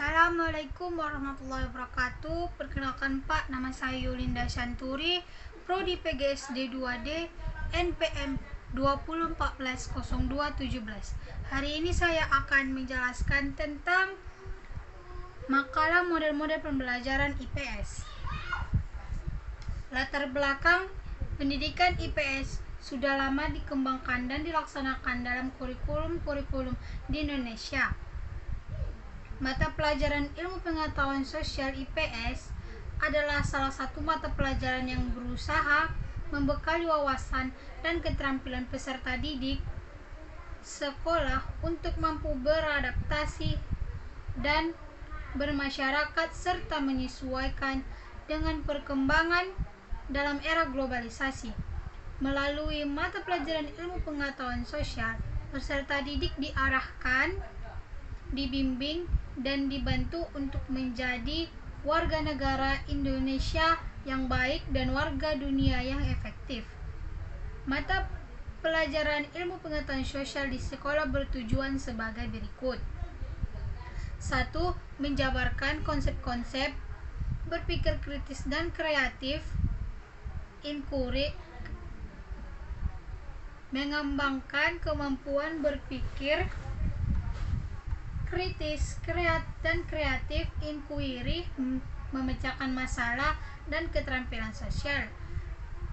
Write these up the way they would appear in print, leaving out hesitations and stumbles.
Assalamualaikum warahmatullahi wabarakatuh. Perkenalkan Pak, nama saya Yulinda Shanturi, Prodi PGSD 2D, NPM 2014-0217. Hari ini saya akan menjelaskan tentang makalah model-model pembelajaran IPS. Latar belakang pendidikan IPS sudah lama dikembangkan dan dilaksanakan dalam kurikulum di Indonesia. Mata pelajaran ilmu pengetahuan sosial IPS adalah salah satu mata pelajaran yang berusaha membekali wawasan dan keterampilan peserta didik sekolah untuk mampu beradaptasi dan bermasyarakat serta menyesuaikan dengan perkembangan dalam era globalisasi. Melalui mata pelajaran ilmu pengetahuan sosial, peserta didik diarahkan, dibimbing, dan dibantu untuk menjadi warga negara Indonesia yang baik dan warga dunia yang efektif. Mata pelajaran ilmu pengetahuan sosial di sekolah bertujuan sebagai berikut. 1. Menjabarkan konsep-konsep berpikir kritis dan kreatif, inquiry, mengembangkan kemampuan berpikir kritis dan kreatif, inquiry, memecahkan masalah, dan keterampilan sosial.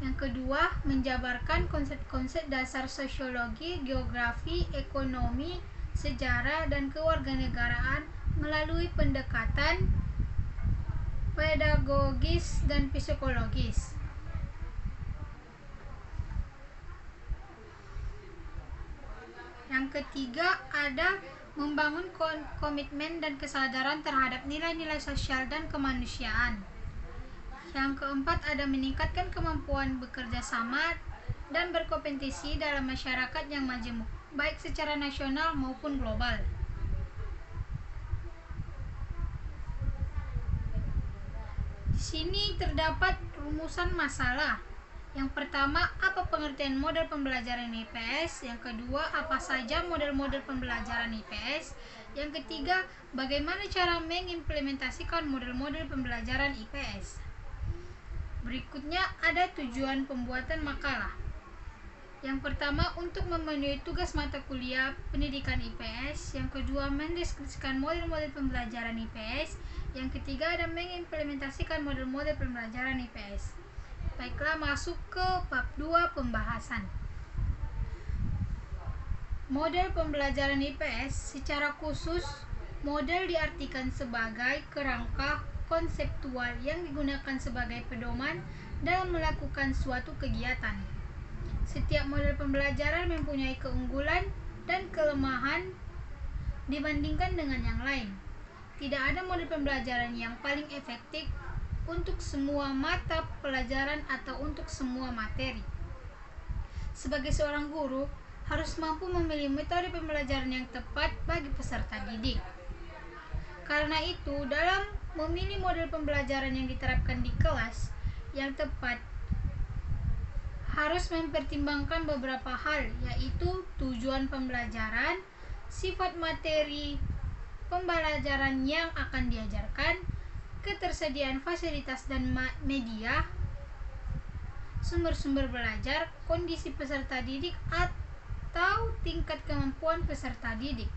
Yang kedua, menjabarkan konsep-konsep dasar sosiologi, geografi, ekonomi, sejarah, dan kewarganegaraan melalui pendekatan pedagogis dan psikologis. Yang ketiga, ada membangun komitmen dan kesadaran terhadap nilai-nilai sosial dan kemanusiaan. Yang keempat, ada meningkatkan kemampuan bekerja sama dan berkompetisi dalam masyarakat yang majemuk, baik secara nasional maupun global. Di sini terdapat rumusan masalah. Yang pertama, apa pengertian model pembelajaran IPS? Yang kedua, apa saja model-model pembelajaran IPS? Yang ketiga, bagaimana cara mengimplementasikan model-model pembelajaran IPS? Berikutnya ada tujuan pembuatan makalah. Yang pertama, untuk memenuhi tugas mata kuliah pendidikan IPS. Yang kedua, mendeskripsikan model-model pembelajaran IPS. Yang ketiga, ada mengimplementasikan model-model pembelajaran IPS. Baiklah, masuk ke bab 2 pembahasan. Model pembelajaran IPS secara khusus, model diartikan sebagai kerangka konseptual yang digunakan sebagai pedoman dalam melakukan suatu kegiatan. Setiap model pembelajaran mempunyai keunggulan dan kelemahan dibandingkan dengan yang lain. Tidak ada model pembelajaran yang paling efektif untuk semua mata pelajaran atau untuk semua materi. Sebagai seorang guru, harus mampu memilih metode pembelajaran yang tepat bagi peserta didik. Karena itu, dalam memilih model pembelajaran yang diterapkan di kelas yang tepat, harus mempertimbangkan beberapa hal, yaitu tujuan pembelajaran, sifat materi pembelajaran yang akan diajarkan, ketersediaan fasilitas dan media, sumber-sumber belajar, kondisi peserta didik atau tingkat kemampuan peserta didik,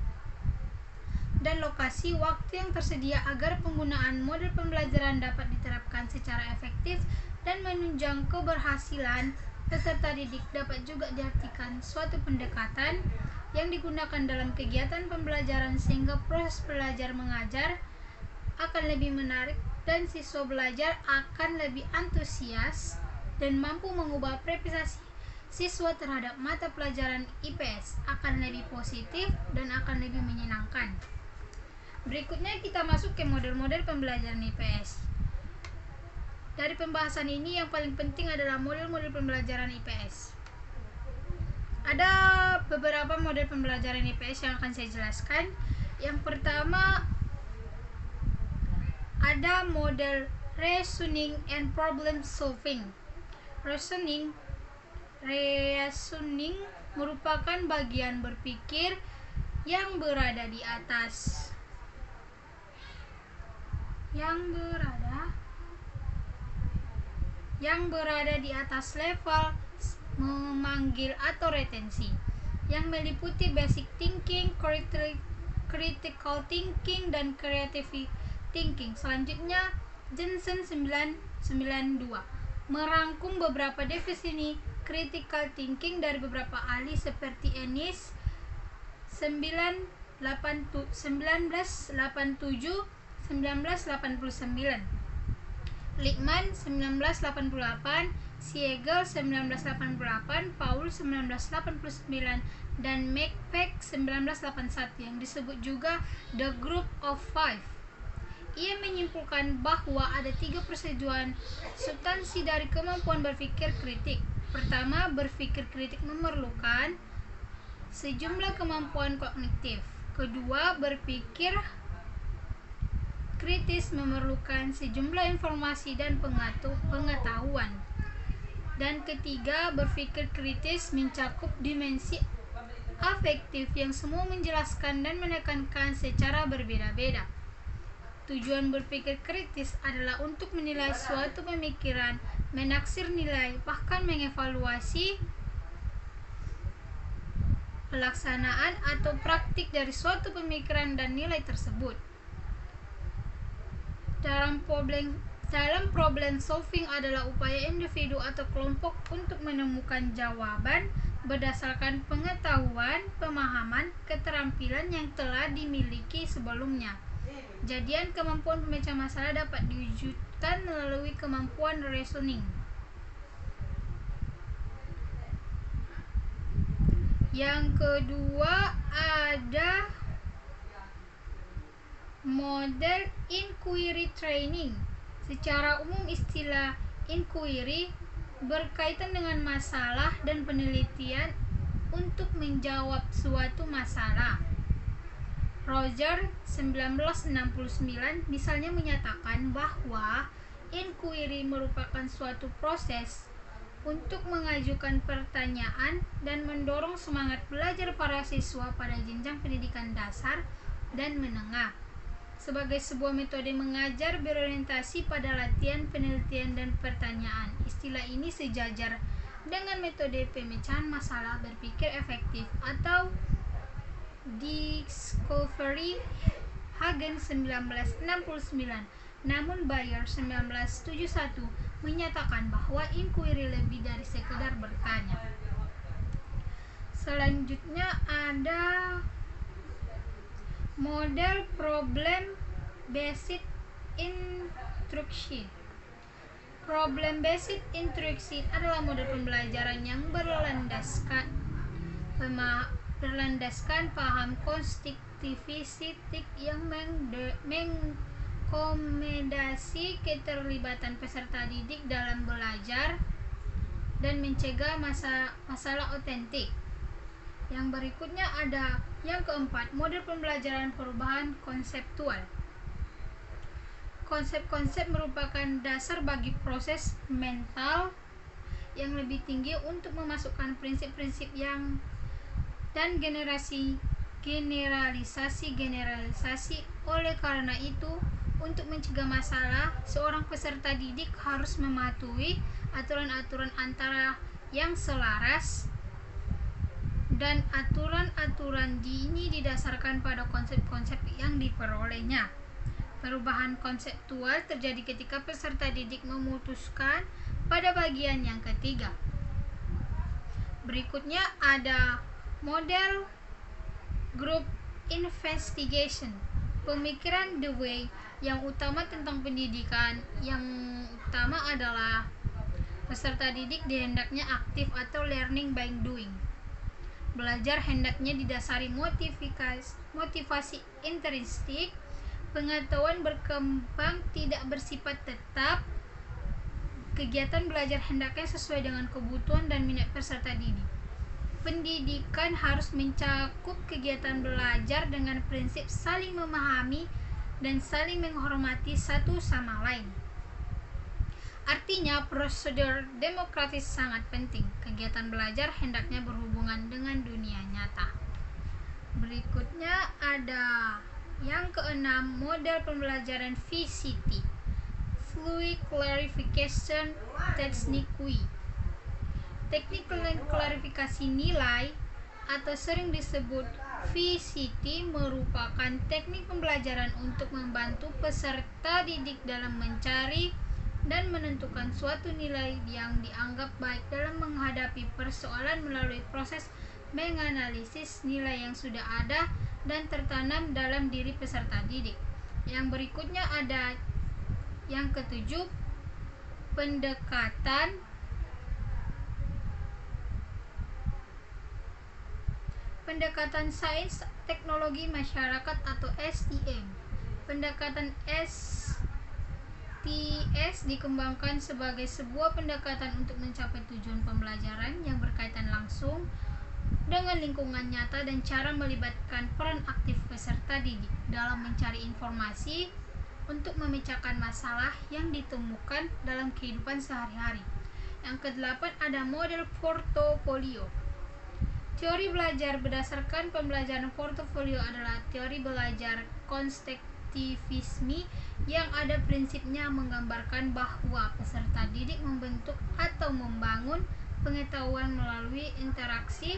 dan lokasi waktu yang tersedia agar penggunaan model pembelajaran dapat diterapkan secara efektif dan menunjang keberhasilan peserta didik. Dapat juga diartikan suatu pendekatan yang digunakan dalam kegiatan pembelajaran sehingga proses belajar mengajar akan lebih menarik dan siswa belajar akan lebih antusias dan mampu mengubah prestasi siswa terhadap mata pelajaran IPS akan lebih positif dan akan lebih menyenangkan. Berikutnya kita masuk ke model-model pembelajaran IPS. Dari pembahasan ini yang paling penting adalah model-model pembelajaran IPS. Ada beberapa model pembelajaran IPS yang akan saya jelaskan. Yang pertama, ada model reasoning and problem solving. Reasoning merupakan bagian berpikir yang berada di atas yang berada di atas level memanggil atau retensi, yang meliputi basic thinking, critical thinking, dan creative thinking. Selanjutnya, Jensen 992 merangkum beberapa definisi critical thinking dari beberapa ahli seperti Ennis 1989, Lichtman 1988, Siegel 1988, Paul 1989, dan McPeak 1981 yang disebut juga The Group of Five. Ia menyimpulkan bahwa ada 3 persetujuan substansi dari kemampuan berpikir kritik. Pertama, berpikir kritik memerlukan sejumlah kemampuan kognitif. Kedua, berpikir kritis memerlukan sejumlah informasi dan pengetahuan. Dan ketiga, berpikir kritis mencakup dimensi afektif yang semua menjelaskan dan menekankan secara berbeda-beda. Tujuan berpikir kritis adalah untuk menilai suatu pemikiran, menaksir nilai, bahkan mengevaluasi pelaksanaan atau praktik dari suatu pemikiran dan nilai tersebut. Dalam problem solving adalah upaya individu atau kelompok untuk menemukan jawaban berdasarkan pengetahuan, pemahaman, keterampilan yang telah dimiliki sebelumnya. Jadian kemampuan pemecah masalah dapat diwujudkan melalui kemampuan reasoning. Yang kedua ada model inquiry training. Secara umum istilah inquiry berkaitan dengan masalah dan penelitian untuk menjawab suatu masalah. Roger 1969 misalnya menyatakan bahwa inquiry merupakan suatu proses untuk mengajukan pertanyaan dan mendorong semangat belajar para siswa pada jenjang pendidikan dasar dan menengah. Sebagai sebuah metode mengajar berorientasi pada latihan, penelitian, dan pertanyaan. Istilah ini sejajar dengan metode pemecahan masalah berpikir efektif atau Discovery Hagen 1969. Namun Bayer 1971 menyatakan bahwa inquiry lebih dari sekedar bertanya. Selanjutnya ada model problem based instruction. Problem based instruction adalah model pembelajaran yang berlandaskan paham konstruktivistik yang mengkomodasi keterlibatan peserta didik dalam belajar dan mencegah masalah otentik. Yang berikutnya ada yang keempat, model pembelajaran perubahan konseptual. Konsep-konsep merupakan dasar bagi proses mental yang lebih tinggi untuk memasukkan prinsip-prinsip dan generalisasi. Oleh karena itu, untuk mencegah masalah, seorang peserta didik harus mematuhi aturan-aturan antara yang selaras, dan aturan-aturan ini didasarkan pada konsep-konsep yang diperolehnya. Perubahan konseptual terjadi ketika peserta didik memutuskan pada bagian yang ketiga. Berikutnya ada model group investigation. Pemikiran The Way yang utama tentang pendidikan yang utama adalah peserta didik hendaknya aktif atau learning by doing. Belajar hendaknya didasari motivasi intrinsik. Pengetahuan berkembang tidak bersifat tetap. Kegiatan belajar hendaknya sesuai dengan kebutuhan dan minat peserta didik. Pendidikan harus mencakup kegiatan belajar dengan prinsip saling memahami dan saling menghormati satu sama lain. Artinya, prosedur demokratis sangat penting. Kegiatan belajar hendaknya berhubungan dengan dunia nyata. Berikutnya ada Yang keenam, model pembelajaran VCT, Fluid Clarification Technique. Teknik klarifikasi nilai atau sering disebut VCT merupakan teknik pembelajaran untuk membantu peserta didik dalam mencari dan menentukan suatu nilai yang dianggap baik dalam menghadapi persoalan melalui proses menganalisis nilai yang sudah ada dan tertanam dalam diri peserta didik. Yang berikutnya ada yang ketujuh, pendekatan sains teknologi masyarakat atau STM. Pendekatan STS dikembangkan sebagai sebuah pendekatan untuk mencapai tujuan pembelajaran yang berkaitan langsung dengan lingkungan nyata dan cara melibatkan peran aktif peserta didik dalam mencari informasi untuk memecahkan masalah yang ditemukan dalam kehidupan sehari-hari. Yang kedelapan ada model portofolio. Teori belajar berdasarkan pembelajaran portofolio adalah teori belajar konstruktivisme yang ada prinsipnya menggambarkan bahwa peserta didik membentuk atau membangun pengetahuan melalui interaksi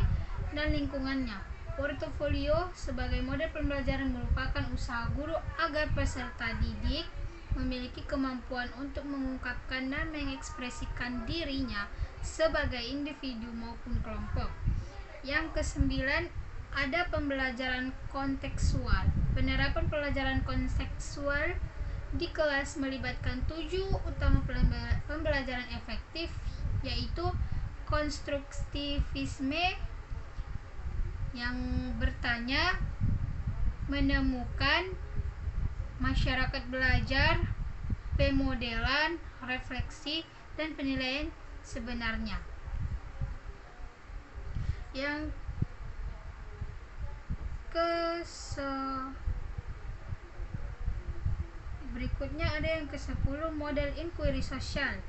dan lingkungannya. Portofolio sebagai model pembelajaran merupakan usaha guru agar peserta didik memiliki kemampuan untuk mengungkapkan dan mengekspresikan dirinya sebagai individu maupun kelompok. Yang kesembilan ada pembelajaran kontekstual. Penerapan pembelajaran kontekstual di kelas melibatkan 7 utama pembelajaran efektif, yaitu konstruktivisme yang bertanya, menemukan, masyarakat belajar, pemodelan, refleksi, dan penilaian sebenarnya. Yang berikutnya ada yang ke-10, model inquiry sosial.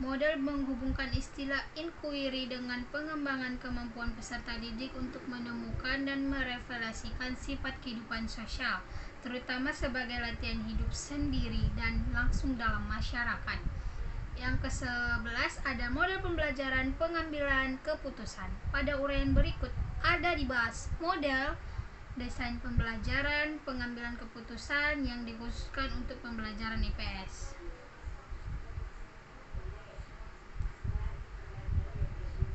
Model menghubungkan istilah inquiry dengan pengembangan kemampuan peserta didik untuk menemukan dan merefleksikan sifat kehidupan sosial, terutama sebagai latihan hidup sendiri dan langsung dalam masyarakat. Yang ke-11 ada model pembelajaran pengambilan keputusan. Pada uraian berikut ada dibahas model desain pembelajaran pengambilan keputusan yang dikhususkan untuk pembelajaran IPS.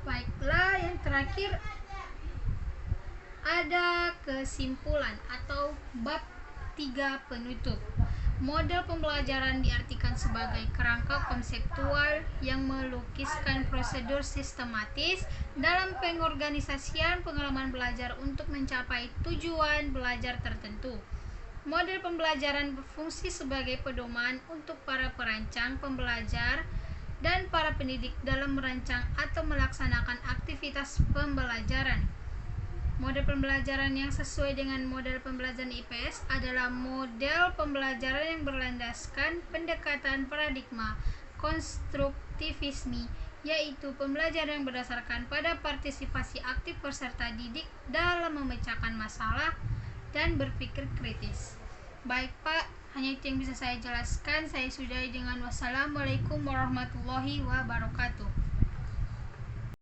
Baiklah, yang terakhir ada kesimpulan atau bab 3 penutup. Model pembelajaran diartikan sebagai kerangka konseptual yang melukiskan prosedur sistematis dalam pengorganisasian pengalaman belajar untuk mencapai tujuan belajar tertentu. Model pembelajaran berfungsi sebagai pedoman untuk para perancang pembelajar dan para pendidik dalam merancang atau melaksanakan aktivitas pembelajaran. Model pembelajaran yang sesuai dengan model pembelajaran IPS adalah model pembelajaran yang berlandaskan pendekatan paradigma konstruktivisme, yaitu pembelajaran yang berdasarkan pada partisipasi aktif peserta didik dalam memecahkan masalah dan berpikir kritis. Baik Pak, hanya itu yang bisa saya jelaskan. Saya sudahi dengan wassalamualaikum warahmatullahi wabarakatuh.